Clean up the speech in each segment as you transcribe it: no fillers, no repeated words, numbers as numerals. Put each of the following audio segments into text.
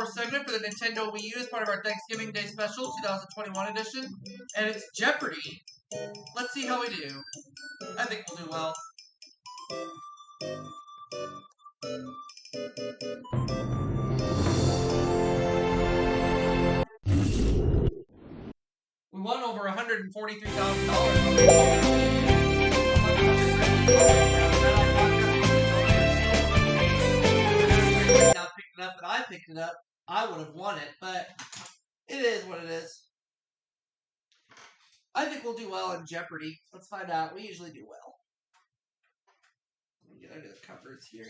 more segment for the Nintendo Wii U as part of our Thanksgiving Day Special 2021 edition, and it's Jeopardy! Let's see how we do. I think we'll do well. We won over $143,000. Now picked it up, and I picked it up. I would have won it, but it is what it is. I think we'll do well in Jeopardy. Let's find out. We usually do well. Let me get under the covers here.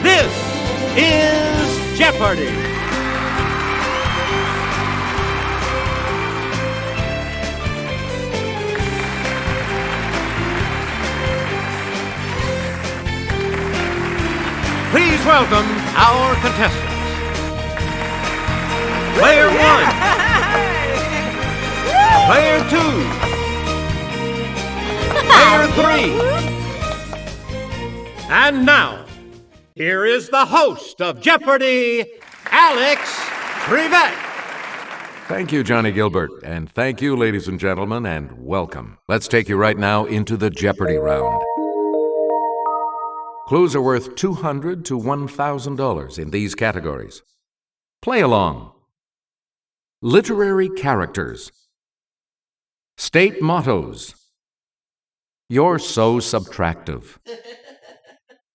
This is Jeopardy! Please welcome our contestants. Player 1. Player 2. Player 3. And now, here is the host of Jeopardy, Alex Trevette. Thank you, Johnny Gilbert, and thank you, ladies and gentlemen, and welcome. Let's take you right now into the Jeopardy round. Clues are worth $200 to $1,000 in these categories. Play along. Literary characters. State mottos. You're so subtractive.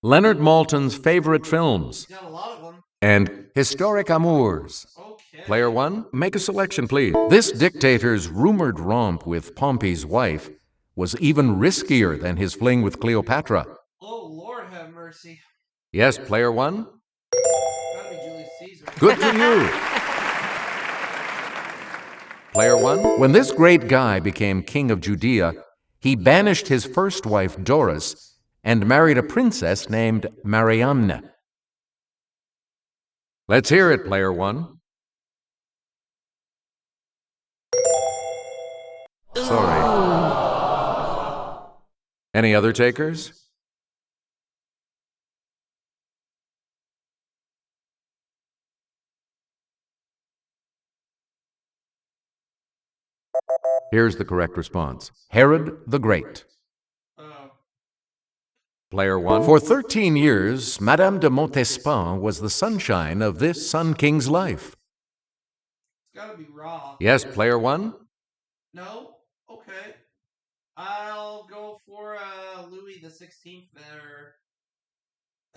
Leonard Maltin's favorite films. Got a lot of them. And historic amours. Okay. Player 1, make a selection, please. This dictator's rumored romp with Pompey's wife was even riskier than his fling with Cleopatra. Oh, Lord have mercy. Yes, Player 1? Gotta be Julius Caesar. Good for you. Player 1, when this great guy became king of Judea, he banished his first wife, Doris, and married a princess named Mariamne. Let's hear it, Player 1. Sorry. Any other takers? Here's the correct response. Herod the Great. Player 1. For 13 years, Madame de Montespan was the sunshine of this Sun King's life. It's gotta be wrong. Yes, Player 1? No? Okay. I'll go for Louis the 16th there.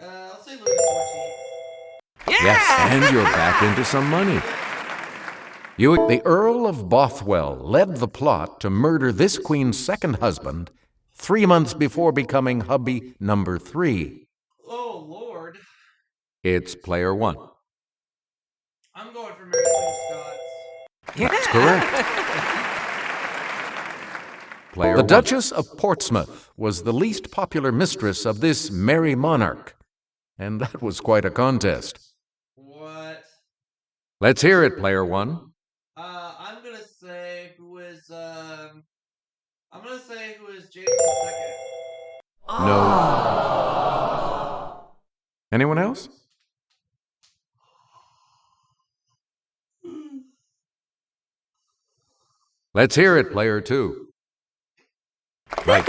I'll say Louis the 14th. Yeah! Yes, and you're back into some money. The Earl of Bothwell led the plot to murder this queen's second husband 3 months before becoming hubby number 3. Oh, Lord. It's Player 1. I'm going for Mary Queen of Scots. That's correct. Player The 1. Duchess of Portsmouth was the least popular mistress of this merry monarch, and that was quite a contest. What? Let's hear it, Player 1. I'm gonna say who is James II. No. Anyone else? Let's hear it, Player 2. Right.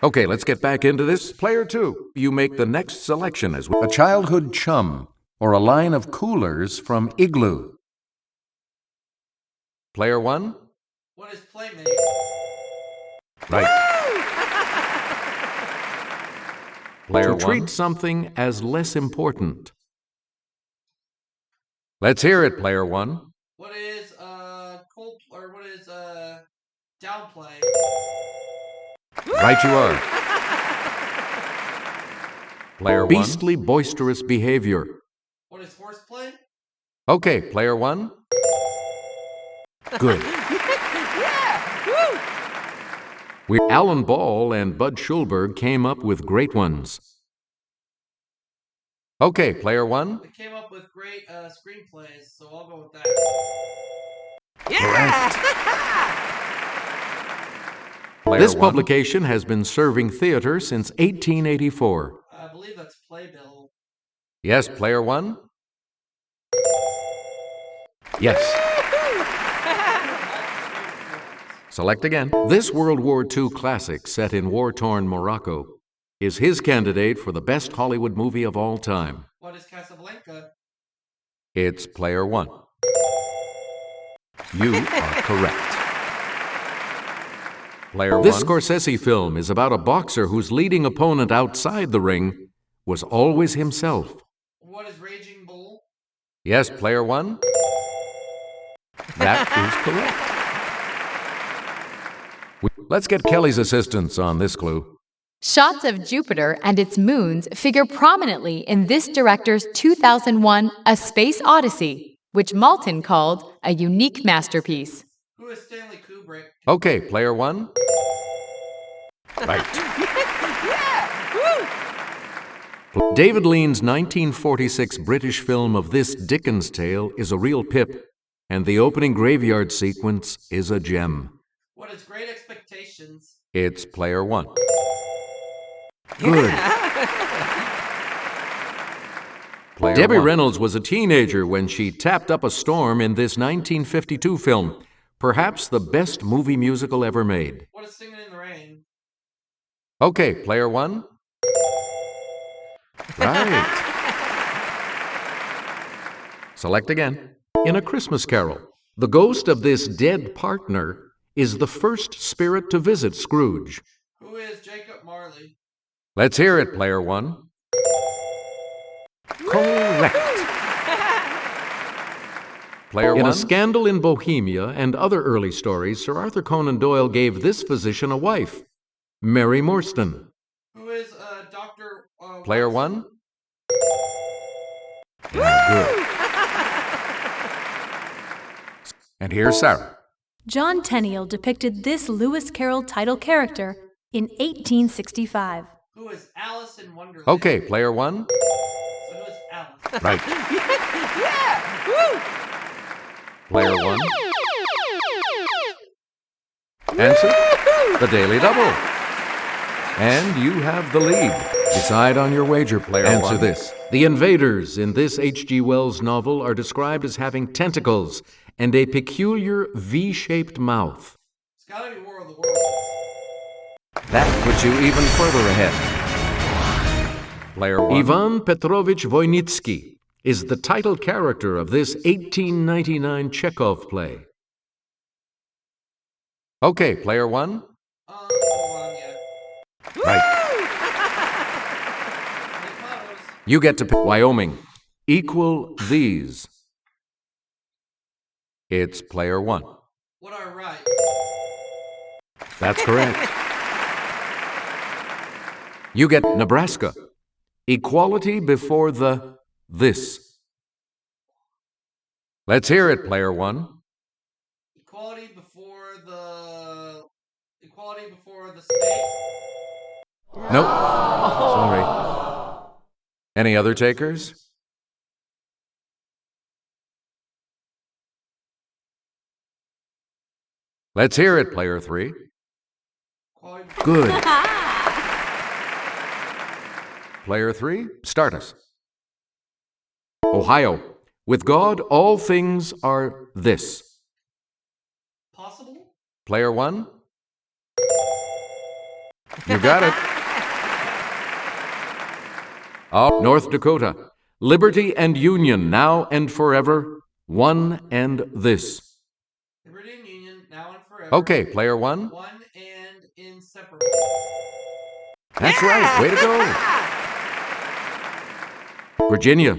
Okay, let's get back into this. Player 2, you make the next selection as a childhood chum or a line of coolers from Igloo. Player 1? What is Playmate? Right. Player 1. To treat 1. something as less important. Let's hear it, Player 1. What is downplay? Right you are. Player 1. Beastly boisterous behavior. What is horseplay? Okay, Player 1. Good. Alan Ball and Bud Schulberg came up with great ones. Okay, player one. They came up with great screenplays, so I'll go with that. This publication has been serving theater since 1884. I believe that's Playbill. Yes, player one? Yes. Select again. This World War II classic set in war-torn Morocco is his candidate for the best Hollywood movie of all time. What is Casablanca? It's player one. You are correct. Player one. This Scorsese film is about a boxer whose leading opponent outside the ring was always himself. What is Raging Bull? Yes, player one. That is correct. Let's get Kelly's assistance on this clue. Shots of Jupiter and its moons figure prominently in this director's 2001 A Space Odyssey, which Maltin called a unique masterpiece. Who is Stanley Kubrick? Okay, player one. Right. David Lean's 1946 British film of this Dickens tale is a real pip, and the opening graveyard sequence is a gem. What is Great Expectations? It's player one. Good. Debbie Reynolds was a teenager when she tapped up a storm in this 1952 film, perhaps the best movie musical ever made. What is Singing in the Rain? Okay, player one. Right. Select again. In A Christmas Carol, the ghost of this dead partner is the first spirit to visit Scrooge. Who is Jacob Marley? Let's hear it, player one. Correct. Player one. In A Scandal in Bohemia and other early stories, Sir Arthur Conan Doyle gave this physician a wife, Mary Morstan. Who is Dr. Player one. Good. And here's Sarah. John Tenniel depicted this Lewis Carroll title character in 1865. Who is Alice in Wonderland? Okay, player one. So who is Alice? Right. Player one. Answer, the Daily Double. And you have the lead. Decide on your wager, player one. Answer this. The invaders in this H.G. Wells novel are described as having tentacles and a peculiar V-shaped mouth. It's gotta be War of the Worlds. That puts you even further ahead. Player one. Ivan Petrovich Voynitsky is the title character of this 1899 Chekhov play. Okay, player one. Hold on, yeah. Right. You get to pick Wyoming. Equal these. It's player one. What I write? That's correct. You get Nebraska. Equality before the this. Let's hear it, player one. Equality before the state? Nope. Sorry. Any other takers? Let's hear it, player three. Equality Good. Player three, start us. Ohio. With God, all things are this. Possible? Player one. You got it. Oh, North Dakota. Liberty and union, now and forever, one and this. Liberty and union, now and forever. Okay, player one. One and inseparable. That's right. Way to go. Virginia.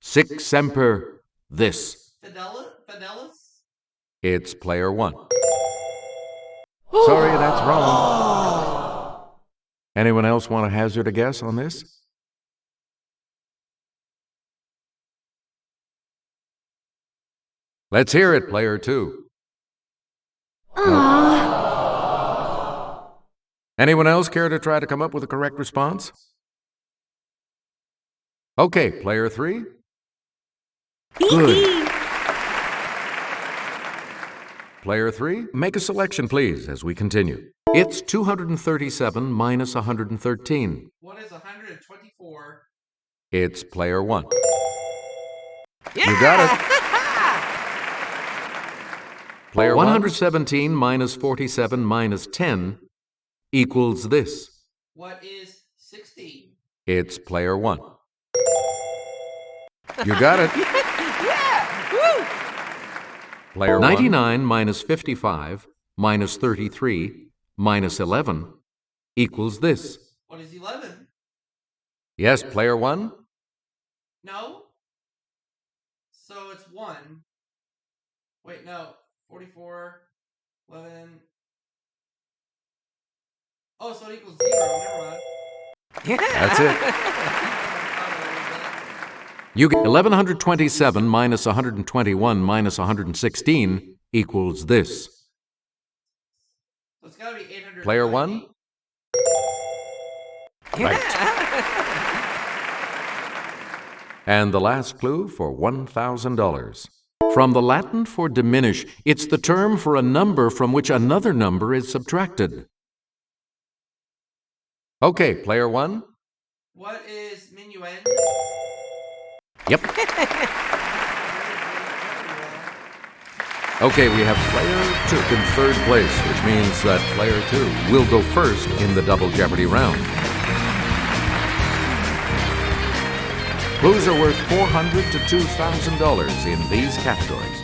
Sic semper this. Fidelis? It's player one. Sorry, that's wrong. Anyone else want to hazard a guess on this? Let's hear it, player two. Anyone else care to try to come up with a correct response? Okay, player 3. Good. Player 3, make a selection, please, as we continue. It's 237 minus 113. What is 124? It's player 1. You got it. Player 117 minus 47 minus 10 equals this. What is 16? It's player 1. You got it. Player 99 minus 55 minus 33 minus 11 equals this. What is 11? Yes, player 1. No. So it's 1. Wait, no. 44, 11. Oh, so it equals 0. Never mind. That's it. You get 1127 minus 121 minus 116 equals this. So it's got to be 800. Player 1? Right. And the last clue for $1,000. From the Latin for diminish, it's the term for a number from which another number is subtracted. Okay, player 1. What is minuend? Yep. Okay, we have player 2 in third place, which means that player 2 will go first in the Double Jeopardy round. Clues are worth $400 to $2,000 in these categories.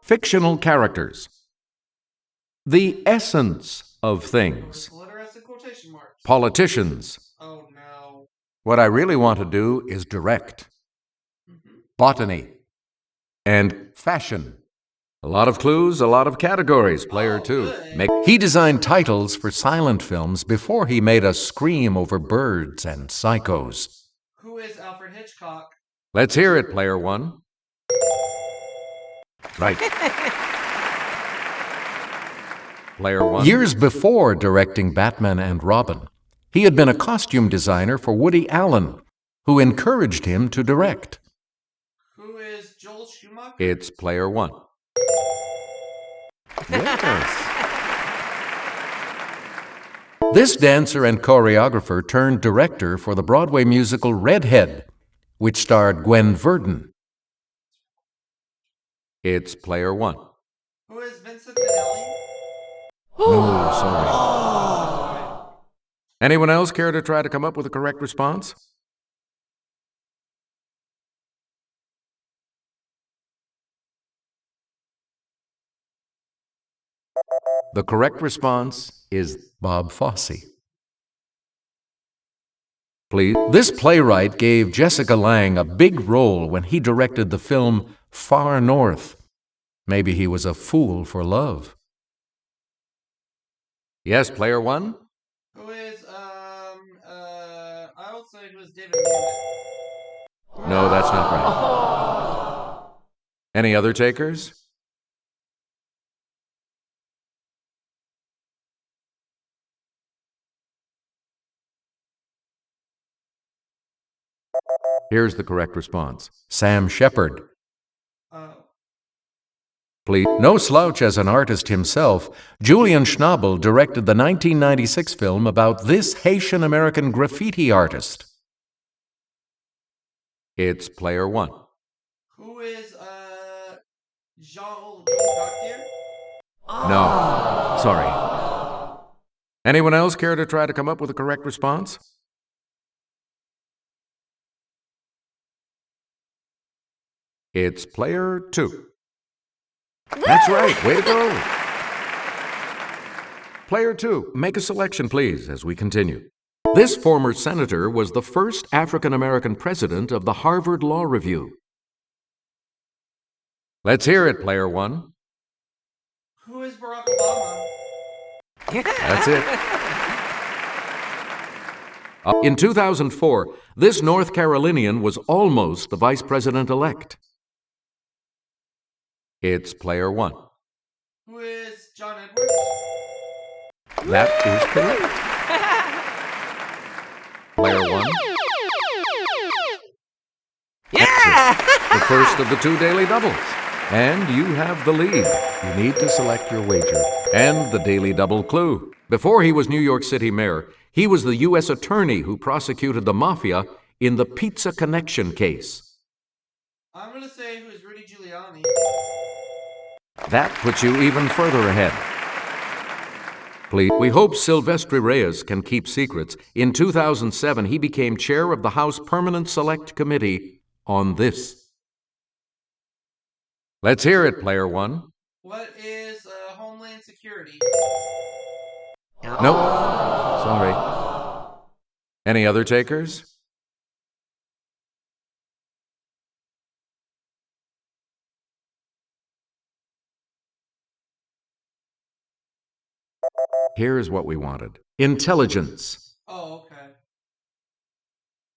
Fictional characters. The essence of things. Letter S in quotation marks. Politicians. Oh no. What I really want to do is direct. Botany. And fashion. A lot of clues, a lot of categories, player 2. He designed titles for silent films before he made us scream over birds and psychos. Who is Alfred Hitchcock? Let's hear it, player 1. Right. Player 1. Years before directing Batman and Robin, he had been a costume designer for Woody Allen, who encouraged him to direct. Who is Joel Schumacher? It's player 1. Yes. This dancer and choreographer turned director for the Broadway musical Redhead, which starred Gwen Verdon. It's player 1. Who is Vincent Minnelli? No, sorry. Anyone else care to try to come up with a correct response? The correct response is Bob Fosse. Please. This playwright gave Jessica Lange a big role when he directed the film Far North. Maybe he was a fool for love. Yes, player 1? Who is, I would say it was David Mamet. No, that's not right. Any other takers? Here's the correct response. Sam Shepard. Please. No slouch as an artist himself, Julian Schnabel directed the 1996 film about this Haitian-American graffiti artist. It's player 1. Who is, Jean Gaultier? No, sorry. Anyone else care to try to come up with a correct response? It's player 2. That's right. Way to go. Player 2, make a selection, please, as we continue. This former senator was the first African-American president of the Harvard Law Review. Let's hear it, player 1. Who is Barack Obama? That's it. In 2004, this North Carolinian was almost the vice president-elect. It's player 1. Who is John Edwards? That is correct. Player 1. Yeah! The first of the 2 daily doubles. And you have the lead. You need to select your wager. And the daily double clue. Before he was New York City mayor, he was the U.S. attorney who prosecuted the mafia in the Pizza Connection case. I'm going to say who is Rudy Giuliani. That puts you even further ahead. Please, we hope Silvestre Reyes can keep secrets. In 2007, he became chair of the House Permanent Select Committee on this. Let's hear it, Player 1. What is Homeland Security? Nope. Sorry. Any other takers? Here's what we wanted. Intelligence. Oh, okay.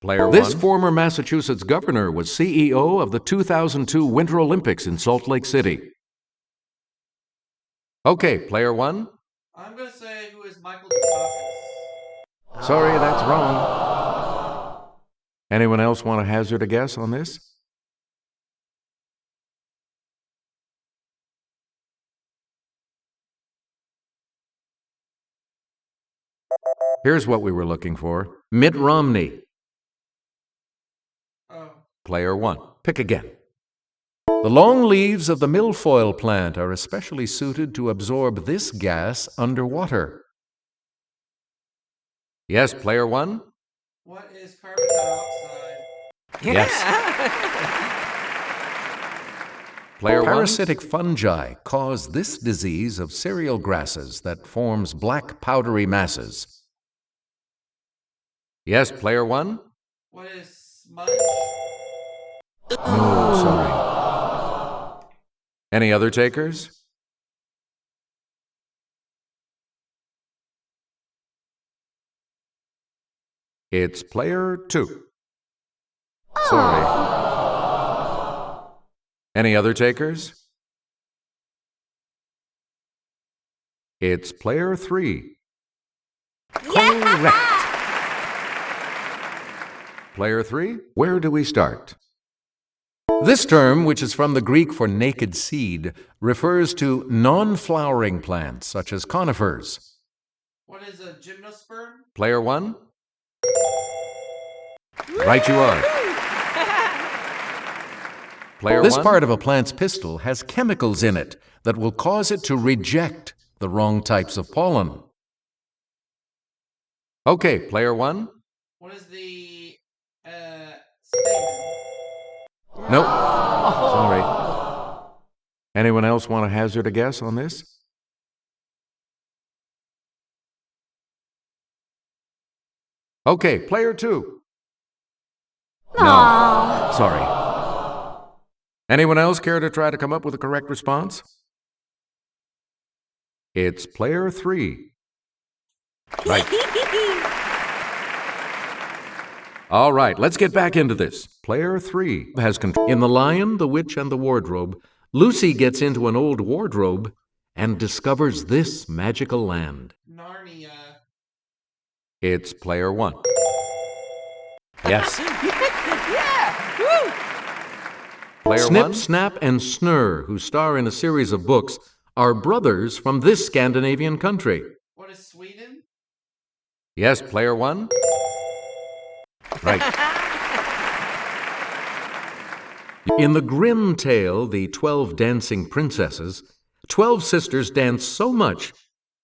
Player 1. This former Massachusetts governor was CEO of the 2002 Winter Olympics in Salt Lake City. Okay, Player 1. I'm going to say who is Michael Dukakis. Sorry, that's wrong. Anyone else want to hazard a guess on this? Here's what we were looking for. Mitt Romney. Oh. Player 1. Pick again. The long leaves of the milfoil plant are especially suited to absorb this gas underwater. Yes, Player 1? What is carbon dioxide? Yes. Player 1? Parasitic fungi cause this disease of cereal grasses that forms black powdery masses. Yes, Player 1? What is smudge? No, sorry. Any other takers? It's Player 2. Sorry. Any other takers? It's Player 3. Correct. Player 3, where do we start? This term, which is from the Greek for naked seed, refers to non-flowering plants such as conifers. What is a gymnosperm? Player 1? Right you are. Player 1? This part of a plant's pistil has chemicals in it that will cause it to reject the wrong types of pollen. Okay, Player 1? What is the stamen? Nope. Sorry. Anyone else want to hazard a guess on this? Okay, Player 2. No. Sorry. Anyone else care to try to come up with a correct response? It's Player 3. Right. All right, let's get back into this. Player 3 has control. In The Lion, the Witch, and the Wardrobe, Lucy gets into an old wardrobe and discovers this magical land. Narnia. It's Player 1. Yes. Yeah! Woo! Player Snip, 1? Snap, and Snurr, who star in a series of books, are brothers from this Scandinavian country. What is Sweden? Yes, Player 1? Right. In the Grimm tale, The 12 Dancing Princesses, 12 sisters dance so much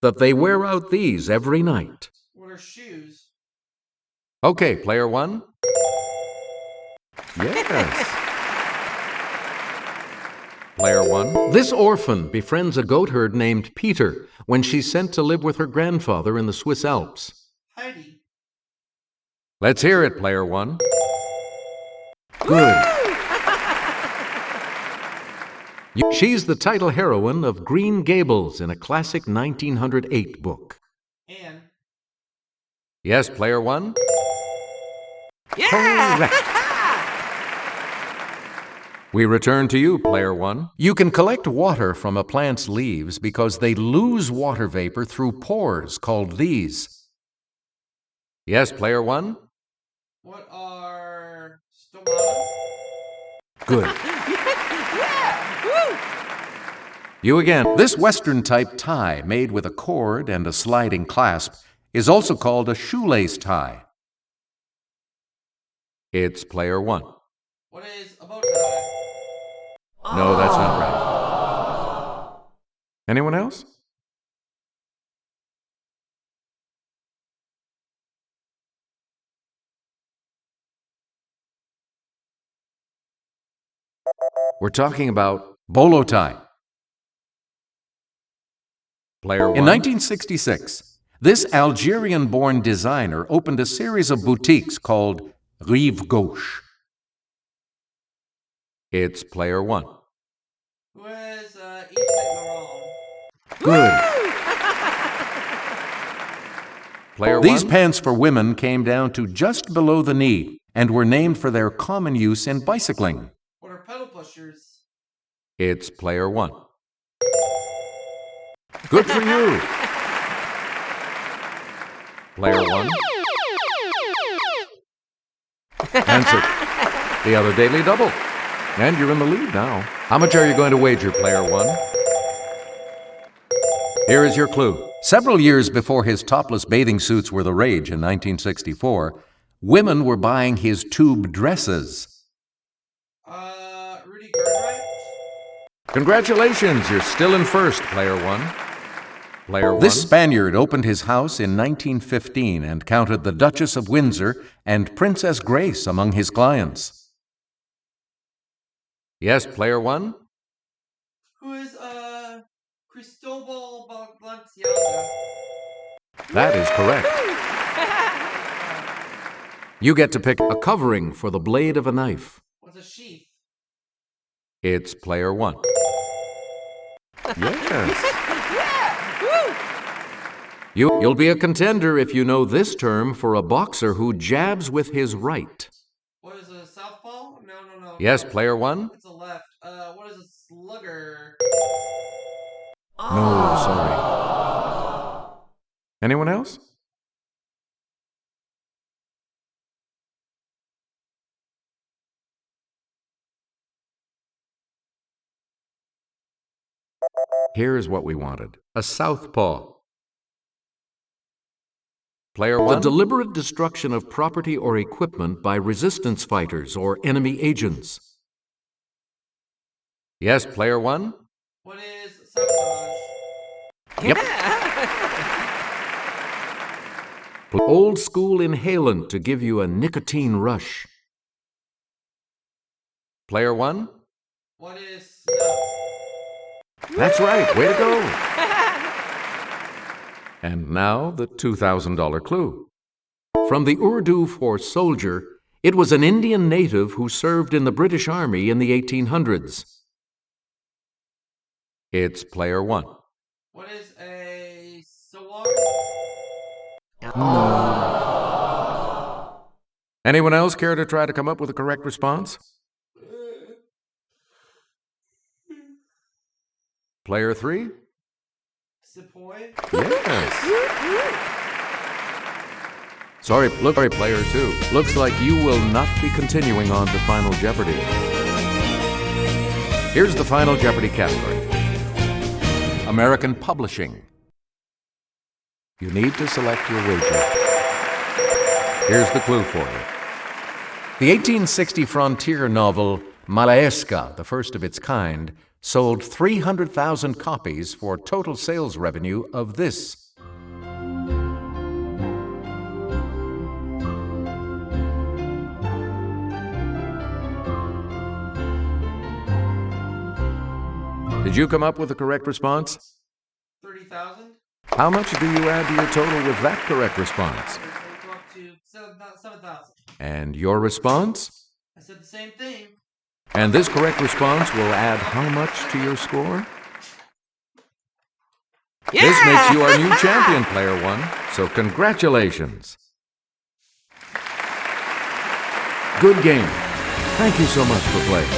that they wear out these every night. What are shoes? Okay, Player 1? Yes. Player 1. This orphan befriends a goatherd named Peter when she's sent to live with her grandfather in the Swiss Alps. Heidi. Let's hear it, Player 1. Good. She's the title heroine of Green Gables in a classic 1908 book. Anne. Yes, Player 1? Yeah! Correct. We return to you, Player 1. You can collect water from a plant's leaves because they lose water vapor through pores called these. Yes, Player 1? What are stomata? Good. Yeah! Woo! You again. This Western-type tie, made with a cord and a sliding clasp, is also called a shoelace tie. It's player 1. What is a bow tie? No, that's not right. Anyone else? We're talking about bolo tie. Player 1. In 1966, this Algerian-born designer opened a series of boutiques called Rive Gauche. It's player 1. Who is Yves Saint Laurent? Good. Player 1. These pants for women came down to just below the knee and were named for their common use in bicycling. What are pedal pushers? It's player 1. Good for you. Player 1. Answer. The other daily double. And you're in the lead now. How much are you going to wager, player 1? Here is your clue. Several years before his topless bathing suits were the rage in 1964, women were buying his tube dresses. Rudy Gertrude? Congratulations, you're still in first, player 1. Player 1. This Spaniard opened his house in 1915 and counted the Duchess of Windsor and Princess Grace among his clients. Yes, player 1? Who is Cristobal Balenciaga? That is correct. You get to pick a covering for the blade of a knife. What's a sheath? It's player 1. Yes. Woo! You'll be a contender if you know this term for a boxer who jabs with his right. What is a southpaw? No. Yes, player 1? It's a left. What is a slugger? No, sorry. Anyone else? Here's what we wanted. A southpaw. Player 1. The deliberate destruction of property or equipment by resistance fighters or enemy agents. Yes, player 1? What is sabotage? Yep. Old school inhalant to give you a nicotine rush. Player 1? What is snuff? That's right. Way to go. And now the $2,000 clue. From the Urdu for soldier, it was an Indian native who served in the British Army in the 1800s. It's player 1. What is a sawar? No. Anyone else care to try to come up with a correct response? Player 3? Sepoy? Yes. Sorry, player 2. Looks like you will not be continuing on to Final Jeopardy. Here's the Final Jeopardy category. American Publishing. You need to select your wager. Here's the clue for you. The 1860 frontier novel Malayska, the first of its kind, sold 300,000 copies for total sales revenue of this. Did you come up with the correct response? 30,000? How much do you add to your total with that correct response? Go up to 7,000. And your response? I said the same thing. And this correct response will add how much to your score? Yeah! This makes you our new champion, player 1. So congratulations. Good game. Thank you so much for playing.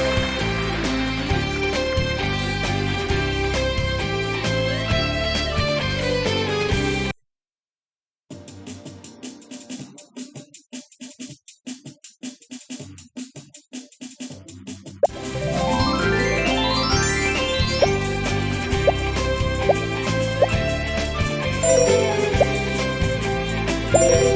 Woo!